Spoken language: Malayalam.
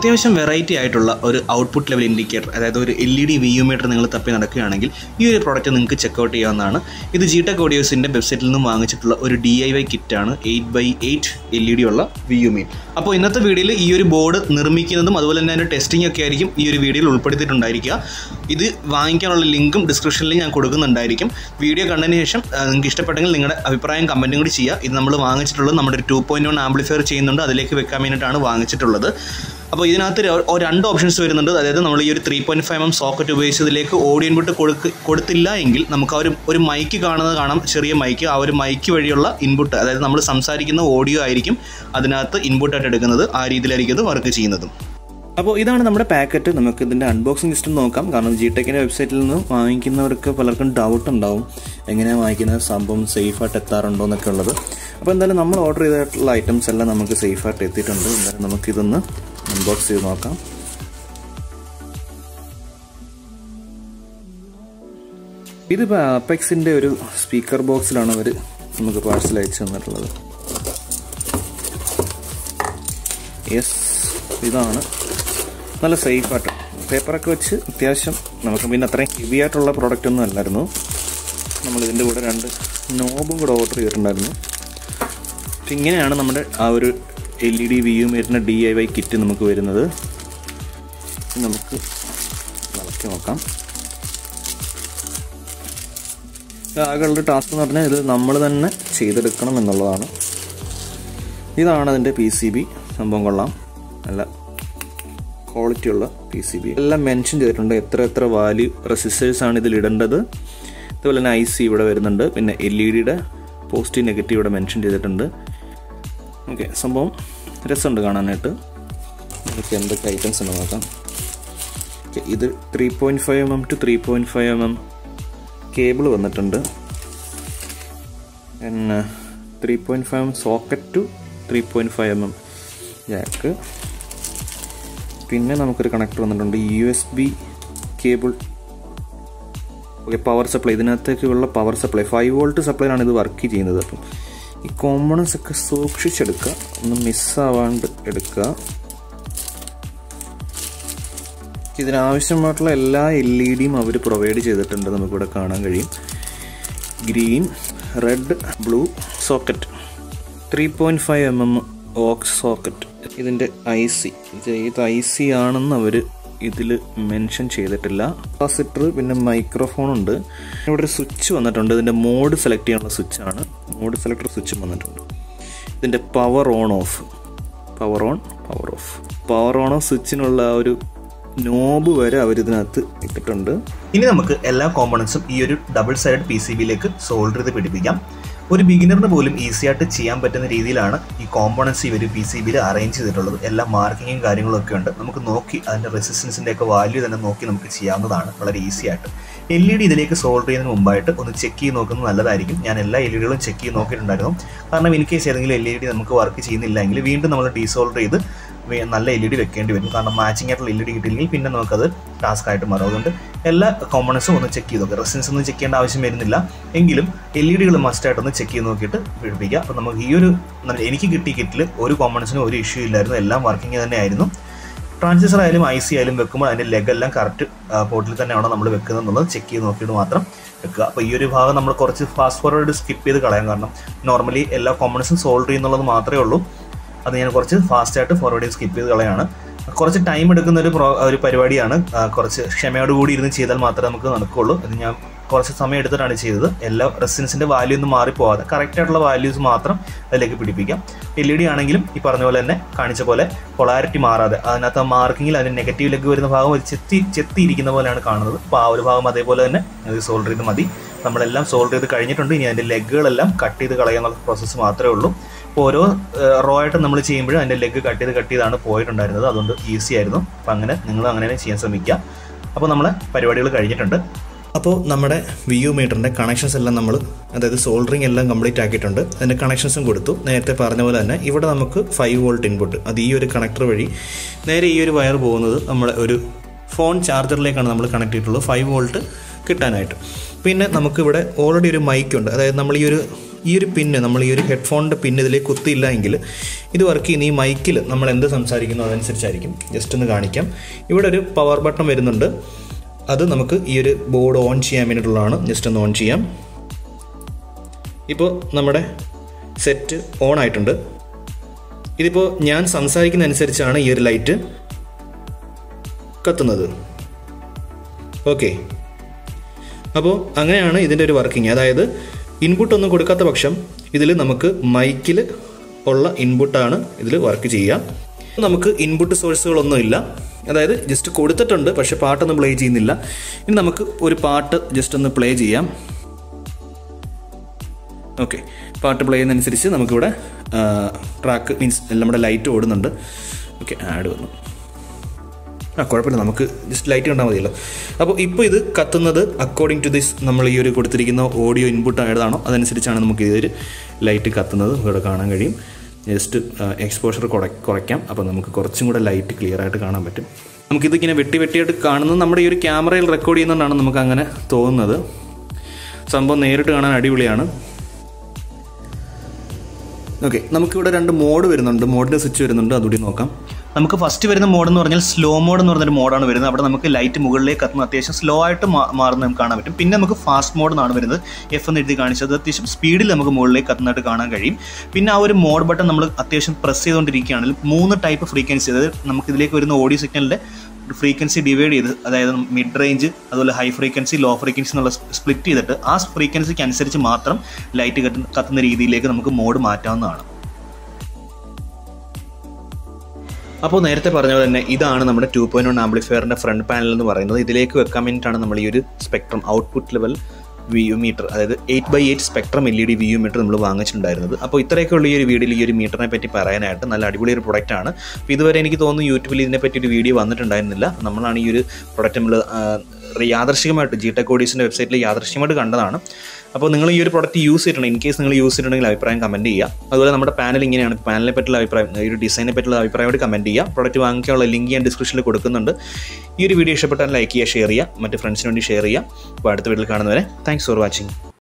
അത്യാവശ്യം വെറൈറ്റി ആയിട്ടുള്ള ഒരു ഔട്ട്പുട്ട് ലെവൽ ഇൻഡിക്കേറ്റർ, അതായത് ഒരു LED VU മീറ്റർ നിങ്ങൾ തപ്പി നടക്കുകയാണെങ്കിൽ ഈ ഒരു പ്രോഡക്റ്റ് നിങ്ങൾക്ക് ചെക്കൗട്ട് ചെയ്യാവുന്നതാണ്. ഇത് ജിടെക് ഓഡിയോസിൻ്റെ വെബ്സൈറ്റിൽ നിന്നും വാങ്ങിച്ചിട്ടുള്ള ഒരു DIY കിറ്റാണ്. 8x8 LED ഉള്ള VU മീറ്റർ. അപ്പോൾ ഇന്നത്തെ വീഡിയോയിൽ ഈ ഒരു ബോർഡ് നിർമ്മിക്കുന്നതും അതുപോലെ തന്നെ അതിൻ്റെ ടെസ്റ്റിംഗ് ഒക്കെ ആയിരിക്കും ഈ ഒരു വീഡിയോയിൽ ഉൾപ്പെടുത്തിയിട്ടുണ്ടായിരിക്കുക. ഇത് വാങ്ങിക്കാനുള്ള ലിങ്കും ഡിസ്ക്രിപ്ഷനിൽ ഞാൻ കൊടുക്കുന്നുണ്ടായിരിക്കും. വീഡിയോ കണ്ടതിന് ശേഷം നിങ്ങൾക്ക് ഇഷ്ടപ്പെട്ടെങ്കിൽ നിങ്ങളുടെ അഭിപ്രായം കമൻറ്റും കൂടി ചെയ്യുക. ഇത് നമ്മൾ വാങ്ങിച്ചിട്ടുള്ളത് നമ്മുടെ ഒരു 2.1 ആംപ്ലിഫയർ ചെയ്യുന്നുണ്ട്, അതിലേക്ക് വെക്കാൻ വേണ്ടിയിട്ടാണ് വാങ്ങിച്ചിട്ടുള്ളത്. അപ്പോൾ ഇതിനകത്ത് രണ്ട് ഓപ്ഷൻസ് വരുന്നുണ്ട്. അതായത് നമ്മൾ ഈ ഒരു 3.5mm സോക്കറ്റ് ഉപയോഗിച്ച് ഇതിലേക്ക് ഓഡിയോ ഇൻപുട്ട് കൊടുത്തില്ല എങ്കിൽ നമുക്ക് ഒരു മൈക്ക് കാണാം, ചെറിയ മൈക്ക്. ആ ഒരു മൈക്ക് വഴിയുള്ള ഇൻപുട്ട്, അതായത് നമ്മൾ സംസാരിക്കുന്ന ഓഡിയോ ആയിരിക്കും അതിനകത്ത് ഇൻപുട്ടായിട്ട് എടുക്കുന്നത്. ആ രീതിയിലായിരിക്കും ഇത് വർക്ക് ചെയ്യുന്നതും. അപ്പോൾ ഇതാണ് നമ്മുടെ പാക്കറ്റ്. നമുക്ക് ഇതിൻ്റെ അൺബോക്സിംഗ് ജസ്റ്റ് നോക്കാം. കാരണം ജിടെക്കിൻ്റെ വെബ്സൈറ്റിൽ നിന്ന് വാങ്ങിക്കുന്നവർക്ക് പലർക്കും ഡൗട്ട് ഉണ്ടാവും, എങ്ങനെയാണ് വാങ്ങിക്കുന്ന സംഭവം സേഫായിട്ട് എത്താറുണ്ടോ എന്നൊക്കെ ഉള്ളത്. അപ്പോൾ എന്തായാലും നമ്മൾ ഓർഡർ ചെയ്തിട്ടുള്ള ഐറ്റംസ് എല്ലാം നമുക്ക് സേഫായിട്ട് എത്തിയിട്ടുണ്ട്. എന്തായാലും നമുക്കിതൊന്ന് അൺബോക്സ് ചെയ്ത് നോക്കാം. ഇതിപ്പോൾ അപ്പെക്സിൻ്റെ ഒരു സ്പീക്കർ ബോക്സിലാണ് അവർ നമുക്ക് പാഴ്സൽ അയച്ചു തന്നിട്ടുള്ളത്. യെസ്, ഇതാണ് നല്ല സേഫായിട്ട് പേപ്പറൊക്കെ വെച്ച് അത്യാവശ്യം നമുക്ക് പിന്നെ അത്രയും ഹെവി ആയിട്ടുള്ള പ്രോഡക്റ്റ് ഒന്നും അല്ലായിരുന്നു. നമ്മളിതിൻ്റെ കൂടെ 2 നോബും കൂടെ ഓർഡർ ചെയ്തിട്ടുണ്ടായിരുന്നു. അപ്പം ഇങ്ങനെയാണ് നമ്മുടെ ആ ഒരു LED VU മീറ്ററിൻ്റെ DIY കിറ്റ് നമുക്ക് വരുന്നത്. നമുക്ക് നടത്തി നോക്കാം. ആകെയുള്ള ടാസ്ക് എന്ന് പറഞ്ഞാൽ ഇത് നമ്മൾ തന്നെ ചെയ്തെടുക്കണം എന്നുള്ളതാണ്. ഇതാണ് അതിൻ്റെ PCB. സംഭവം കൊള്ളാം, നല്ല ക്വാളിറ്റിയുള്ള PCB. എല്ലാം മെൻഷൻ ചെയ്തിട്ടുണ്ട്, എത്ര വാല്യൂ റെസിസ്റ്റേഴ്സാണ് ഇതിലിടേണ്ടത്. അതുപോലെ തന്നെ IC ഇവിടെ വരുന്നുണ്ട്. പിന്നെ LED പോസിറ്റീവ് നെഗറ്റീവ് ഇവിടെ മെൻഷൻ ചെയ്തിട്ടുണ്ട്. ഓക്കെ, സംഭവം രസമുണ്ട് കാണാനായിട്ട്. നമുക്ക് എന്തൊക്കെ ഐറ്റംസ് ഉണ്ട് നോക്കാം. ഇത് 3.5mm to 3.5mm കേബിൾ വന്നിട്ടുണ്ട്. പിന്നെ 3.5mm socket to 3.5mm Jack. പിന്നെ നമുക്കൊരു കണക്ടർ വന്നിട്ടുണ്ട്, USB cable. Okay, power supply. ഇതിനകത്തേക്കുള്ള പവർ സപ്ലൈ 5 വോൾട്ട് സപ്ലൈയിലാണ് ഇത് വർക്ക് ചെയ്യുന്നത്. അപ്പം ഈ കോമ്പണൻസ് ഒക്കെ സൂക്ഷിച്ചെടുക്കുക, ഒന്നും മിസ്സാവാണ്ട് എടുക്കുക. ഇതിനാവശ്യമായിട്ടുള്ള എല്ലാ LEDയും അവർ പ്രൊവൈഡ് ചെയ്തിട്ടുണ്ട്. നമുക്കിവിടെ കാണാൻ കഴിയും. Green, red, blue socket, 3.5mm aux socket. ഇതിൻ്റെ IC, ഇത് IC ആണെന്ന് അവർ ഇതിൽ മെൻഷൻ ചെയ്തിട്ടില്ല. കപ്പാസിറ്റർ, പിന്നെ മൈക്രോഫോൺ ഉണ്ട്. ഇവിടെ ഒരു സ്വിച്ച് വന്നിട്ടുണ്ട്. ഇതിൻ്റെ മോഡ് സെലക്ട് ചെയ്യാനുള്ള സ്വിച്ചാണ്. മോഡ് സെലക്ടർ സ്വിച്ചും വന്നിട്ടുണ്ട്. ഇതിൻ്റെ പവർ ഓൺ ഓഫ് സ്വിച്ചിനുള്ള ഒരു നോബ് വരെ അവരിതിനകത്ത് ഇട്ടിട്ടുണ്ട്. ഇനി നമുക്ക് എല്ലാ കോമ്പണൻസും ഈ ഒരു ഡബിൾ സൈഡ് PCBയിലേക്ക് സോൾഡർ ചെയ്ത് പിടിപ്പിക്കാം. ഒരു ബിഗിനറിന് പോലും ഈസി ആയിട്ട് ചെയ്യാൻ പറ്റുന്ന രീതിയിലാണ് ഈ കോമ്പണൻസ് ഈ ഒരു PCBയിൽ അറേഞ്ച് ചെയ്തിട്ടുള്ളത്. എല്ലാ മാർക്കിങ്ങും കാര്യങ്ങളൊക്കെ ഉണ്ട്. നമുക്ക് നോക്കി അതിൻ്റെ റെസിസ്റ്റൻസിൻ്റെ ഒക്കെ വാല്യൂ തന്നെ നോക്കി നമുക്ക് ചെയ്യാവുന്നതാണ് വളരെ ഈസി ആയിട്ട്. LED ഇതിലേക്ക് സോൾഡർ ചെയ്യുന്നതിന് മുമ്പായിട്ട് ഒന്ന് ചെക്ക് ചെയ്ത് നോക്കുന്നത് നല്ലതായിരിക്കും. ഞാൻ എല്ലാ LEDകളും ചെക്ക് ചെയ്ത് നോക്കിയിട്ടുണ്ടായിരുന്നു. കാരണം ഇൻ കേസ് ഏതെങ്കിലും LED നമുക്ക് വർക്ക് ചെയ്യുന്നില്ലെങ്കിൽ വീണ്ടും നമ്മൾ ഡീസോൾഡർ ചെയ്ത് നല്ല LED വെക്കേണ്ടി വരും. കാരണം മാച്ചിങ് ആയിട്ടുള്ള LED കിട്ടിയില്ലെങ്കിൽ പിന്നെ നമുക്കത് ടാസ്ക് ആയിട്ട് മാറും. അതുകൊണ്ട് എല്ലാ കോമ്പണൻസും ഒന്ന് ചെക്ക് ചെയ്ത് നോക്കുക. റെസിസ്റ്റൻസ് ഒന്നും ചെക്ക് ചെയ്യേണ്ട ആവശ്യം വരുന്നില്ല, എങ്കിലും LEDകൾ മസ്റ്റായിട്ടൊന്ന് ചെക്ക് ചെയ്ത് നോക്കിയിട്ട് പിടിപ്പിക്കുക. അപ്പോൾ നമുക്ക് ഈ ഒരു എനിക്ക് കിട്ടിയ കിറ്റിൽ ഒരു കോമ്പണൻസിനും ഒരു ഇഷ്യൂ ഇല്ലായിരുന്നു, എല്ലാം വർക്കിംഗ് തന്നെ ആയിരുന്നു. ട്രാൻസിസ്റ്റർ ആയാലും IC ആയാലും വെക്കുമ്പോൾ അതിൻ്റെ ലെഗെല്ലാം കറക്റ്റ് പോർട്ടിൽ തന്നെയാണോ നമ്മൾ വെക്കുന്നത് എന്നുള്ളത് ചെക്ക് ചെയ്ത് നോക്കിയിട്ട് മാത്രം വെക്കുക. അപ്പോൾ ഈ ഒരു ഭാഗം നമ്മൾ കുറച്ച് ഫാസ്റ്റ് ഫോർവേഡ് സ്കിപ്പ് ചെയ്ത് കളയാം. കാരണം നോർമലി എല്ലാ കോമ്പണൻസും സോൾവ് ചെയ്യുന്നുള്ളത് മാത്രമേ ഉള്ളൂ. അത് ഞാൻ കുറച്ച് ഫാസ്റ്റായിട്ട് ഫോർവേഡ് സ്കിപ്പ് ചെയ്ത് കളയാണ്. കുറച്ച് ടൈം എടുക്കുന്ന ഒരു പരിപാടിയാണ്. കുറച്ച് ക്ഷമയോടുകൂടി ഇരുന്ന് ചെയ്താൽ മാത്രമേ നമുക്ക് നടക്കുകയുള്ളൂ. ഇത് ഞാൻ കുറച്ച് സമയം എടുത്തിട്ടാണ് ചെയ്തത്. എല്ലാ റെസിസ്റ്റൻസിൻ്റെ വാല്യൂ ഒന്നും മാറിപ്പോകാതെ കറക്റ്റായിട്ടുള്ള വാല്യൂസ് മാത്രം അതിലേക്ക് പിടിപ്പിക്കാം. LED ആണെങ്കിലും ഈ പറഞ്ഞ പോലെ തന്നെ കാണിച്ച പോലെ പൊളാരിറ്റി മാറാതെ അതിനകത്ത് മാർക്കിങ്ങിൽ അതിന് നെഗറ്റീവ് ലെഗ് വരുന്ന ഭാഗം ഒരു ചെത്തിയിരിക്കുന്ന പോലെയാണ് കാണുന്നത്. അപ്പോൾ ആ ഒരു ഭാഗം അതേപോലെ തന്നെ അത് സോൾഡർ ചെയ്ത് മതി. നമ്മളെല്ലാം സോൾഡർ ചെയ്ത് കഴിഞ്ഞിട്ടുണ്ട്. ഇനി അതിൻ്റെ ലെഗുകളെല്ലാം കട്ട് ചെയ്ത് കളയാനുള്ള പ്രോസസ്സ് മാത്രമേ ഉള്ളൂ. അപ്പോൾ ഓരോ റോ ആയിട്ട് നമ്മൾ ചെയ്യുമ്പോഴും അതിൻ്റെ ലെഗ് കട്ട് ചെയ്താണ് പോയിട്ടുണ്ടായിരുന്നത്. അതുകൊണ്ട് ഈസി ആയിരുന്നു. അപ്പോൾ നിങ്ങൾ അങ്ങനെ ചെയ്യാൻ ശ്രമിക്കുക. അപ്പോൾ നമ്മളെ പരിപാടികൾ കഴിഞ്ഞിട്ടുണ്ട്. അപ്പോൾ നമ്മുടെ VU മീറ്ററിൻ്റെ കണക്ഷൻസ് എല്ലാം നമ്മൾ, അതായത് സോൾഡറിങ് എല്ലാം കംപ്ലീറ്റ് ആക്കിയിട്ടുണ്ട്. അതിൻ്റെ കണക്ഷൻസും കൊടുത്തു. നേരത്തെ പറഞ്ഞ പോലെ തന്നെ ഇവിടെ നമുക്ക് 5 വോൾട്ട് ഇൻപുട്ട്, അത് ഈ ഒരു കണക്ടർ വഴി നേരെ ഈ ഒരു വയർ പോകുന്നത് നമ്മുടെ ഒരു ഫോൺ ചാർജറിലേക്കാണ് നമ്മൾ കണക്ട് ചെയ്തിട്ടുള്ളത് 5 വോൾട്ട് കിട്ടാനായിട്ട്. പിന്നെ നമുക്കിവിടെ ഓൾറെഡി ഒരു മൈക്കുണ്ട്. അതായത് നമ്മൾ ഈ ഒരു ഈ ഒരു പിന്ന് നമ്മൾ ഈ ഒരു ഹെഡ്ഫോണിൻ്റെ പിന്ന് ഇതിലേക്ക് കുത്തിയില്ല എങ്കിൽ ഇത് വർക്ക് ചെയ്യുന്ന ഈ മൈക്കിൽ നമ്മൾ എന്ത് സംസാരിക്കുന്നു അതനുസരിച്ചായിരിക്കും. ജസ്റ്റ് ഒന്ന് കാണിക്കാം. ഇവിടെ ഒരു പവർ ബട്ടൺ വരുന്നുണ്ട്. അത് നമുക്ക് ഈ ഒരു ബോർഡ് ഓൺ ചെയ്യാൻ വേണ്ടിയിട്ടുള്ളതാണ്. ജസ്റ്റ് ഒന്ന് ഓൺ ചെയ്യാം. ഇപ്പോൾ നമ്മുടെ സെറ്റ് ഓൺ ആയിട്ടുണ്ട്. ഇതിപ്പോൾ ഞാൻ സംസാരിക്കുന്ന അനുസരിച്ചാണ് ഈ ഒരു ലൈറ്റ് കത്തുന്നത്. ഓക്കെ, അപ്പോൾ അങ്ങനെയാണ് ഇതിൻ്റെ ഒരു വർക്കിംഗ്. അതായത് ഇൻപുട്ടൊന്നും കൊടുക്കാത്ത പക്ഷം ഇതിൽ നമുക്ക് മൈക്കിൽ ഉള്ള ഇൻപുട്ടാണ് ഇതിൽ വർക്ക് ചെയ്യുക. നമുക്ക് ഇൻപുട്ട് സോഴ്സുകളൊന്നുമില്ല. അതായത് ജസ്റ്റ് കൊടുത്തിട്ടുണ്ട്, പക്ഷെ പാട്ടൊന്നും പ്ലേ ചെയ്യുന്നില്ല. ഇനി നമുക്ക് ഒരു പാട്ട് ജസ്റ്റ് ഒന്ന് പ്ലേ ചെയ്യാം. ഓക്കെ, പാട്ട് പ്ലേ ചെയ്യുന്നതനുസരിച്ച് നമുക്കിവിടെ ട്രാക്ക് മീൻസ് നമ്മുടെ ലൈറ്റ് ഓടുന്നുണ്ട്. ഓക്കെ, ആഡ് വന്നു. കുഴപ്പമില്ല, നമുക്ക് ജസ്റ്റ് ലൈറ്റ് കണ്ടാൽ മതിയല്ലോ. അപ്പോൾ ഇപ്പോൾ ഇത് കത്തുന്നത് അക്കോർഡിംഗ് ടു ദിസ് നമ്മൾ ഈ ഒരു കൊടുത്തിരിക്കുന്ന ഓഡിയോ ഇൻപുട്ട് ഏതാണോ അതനുസരിച്ചാണ് നമുക്ക് ഇതൊരു ലൈറ്റ് കത്തുന്നത് ഇവിടെ കാണാൻ കഴിയും. ജസ്റ്റ് എക്സ്പോഷർ കുറയ്ക്കാം. അപ്പോൾ നമുക്ക് കുറച്ചും കൂടെ ലൈറ്റ് ക്ലിയർ ആയിട്ട് കാണാൻ പറ്റും. നമുക്കിതിങ്ങനെ വെട്ടിയായിട്ട് കാണുന്നത് നമ്മുടെ ഈ ഒരു ക്യാമറയിൽ റെക്കോർഡ് ചെയ്യുന്നതുകൊണ്ടാണ് നമുക്ക് അങ്ങനെ തോന്നുന്നത്. സംഭവം നേരിട്ട് കാണാൻ അടിപൊളിയാണ്. ഓക്കെ, നമുക്കിവിടെ 2 മോഡ് വരുന്നുണ്ട്. മോഡിൻ്റെ സ്വിച്ച് വരുന്നുണ്ട്, അതുകൂടി നോക്കാം. നമുക്ക് ഫസ്റ്റ് വരുന്ന മോഡ് എന്ന് പറഞ്ഞാൽ സ്ലോ മോഡ് എന്ന് പറഞ്ഞൊരു മോഡാണ് വരുന്നത്. അവിടെ നമുക്ക് ലൈറ്റ് മുകളിലേക്ക് കത്തുന്ന അത്യാവശ്യം സ്ലോ ആയിട്ട് മാറുന്നത് നമുക്ക് കാണാൻ പറ്റും. പിന്നെ നമുക്ക് ഫാസ്റ്റ് മോഡ് എന്നാണ് വരുന്നത്. F എന്ന് എഴുതി കാണിച്ചത് അത്യാവശ്യം സ്പീഡിൽ നമുക്ക് മുകളിലേക്ക് കത്തുന്നതായിട്ട് കാണാൻ കഴിയും. പിന്നെ ആ ഒരു മോഡ് ബട്ടൺ നമ്മൾ അത്യാവശ്യം പ്രസ് ചെയ്തുകൊണ്ടിരിക്കുകയാണെങ്കിൽ 3 ടൈപ്പ് ഫ്രീക്വൻസി, അതായത് നമുക്ക് ഇതിലേക്ക് വരുന്ന ഓഡിയോ സിഗ്നലിൻ്റെ ഫ്രീക്വൻസി ഡിവൈഡ് ചെയ്ത്, അതായത് മിഡ് റേഞ്ച് അതുപോലെ ഹൈ ഫ്രീക്വൻസി ലോ ഫ്രീക്വൻസി എന്നുള്ള സ്പ്ലിറ്റ് ചെയ്തിട്ട് ആ ഫ്രീക്വൻസിക്ക് അനുസരിച്ച് മാത്രം ലൈറ്റ് കത്തുന്ന രീതിയിലേക്ക് നമുക്ക് മോഡ് മാറ്റാവുന്നതാണ്. അപ്പോൾ നേരത്തെ പറഞ്ഞ പോലെ തന്നെ ഇതാണ് നമ്മുടെ 2.1 ആംപ്ലിഫയറിൻ്റെ ഫ്രണ്ട് പാനൽ എന്ന് പറയുന്നത്. ഇതിലേക്ക് വെക്കാൻ വേണ്ടിയിട്ടാണ് നമ്മൾ ഈ ഒരു spectrum output level view meter, അതായത് 8x8 spectrum LED view metre നമ്മൾ വാങ്ങിച്ചിട്ടുണ്ടായിരുന്നത്. അപ്പോൾ ഇത്രയൊക്കെയുള്ള ഈ ഒരു വീഡിയോയിൽ ഈ ഒരു മീറ്ററിനെ പറ്റി പറയാനായിട്ട് നല്ല അടിപൊളി ഒരു പ്രൊഡക്റ്റാണ്. അപ്പോൾ ഇതുവരെ എനിക്ക് തോന്നുന്നു യൂട്യൂബിൽ ഇതിനെപ്പറ്റി ഒരു വീഡിയോ വന്നിട്ടുണ്ടായിരുന്നില്ല. നമ്മളാണ് ഈ ഒരു പ്രൊഡക്റ്റ് നമ്മൾ യാദൃശ്ചികമായിട്ട് ജിടെക് ഓഡീസിൻ്റെ വെബ്സൈറ്റിൽ യാദൃശ്ചികമായിട്ട് കണ്ടതാണ്. അപ്പോൾ നിങ്ങൾ ഈ ഒരു പ്രൊഡക്റ്റ് യൂസ് ചെയ്തിട്ടുണ്ടെങ്കിൽ, ഇൻ കേസ് നിങ്ങൾ യൂസ് ചെയ്തിട്ടുണ്ടെങ്കിൽ അഭിപ്രായം കമൻറ്റ് ചെയ്യുക. അതുപോലെ നമ്മുടെ പാനൽ ഇങ്ങനെയാണ്. പാനലിനെ പറ്റിയുള്ള അഭിപ്രായം, ഈ ഒരു ഡിസൈനെ പറ്റിയുള്ള അഭിപ്രായമായിട്ട് കമൻറ്റ് ചെയ്യുക. പ്രൊഡക്റ്റ് വാങ്ങിക്കാനുള്ള ലിങ്ക് ഞാൻ ഡിസ്ക്രിപ്ഷനിൽ കൊടുക്കുന്നുണ്ട്. ഈ ഒരു വീഡിയോ ഇഷ്ടപ്പെട്ടാൽ ലൈക്ക് ചെയ്യുക, ഷെയർ ചെയ്യുക, മറ്റ് ഫ്രണ്ട്സിന് വേണ്ടി ഷെയർ ചെയ്യുക. അപ്പോൾ അടുത്ത വീഡിയോയിൽ കാണുന്നവരെ താങ്ക്സ് ഫോർ വാച്ചിങ്.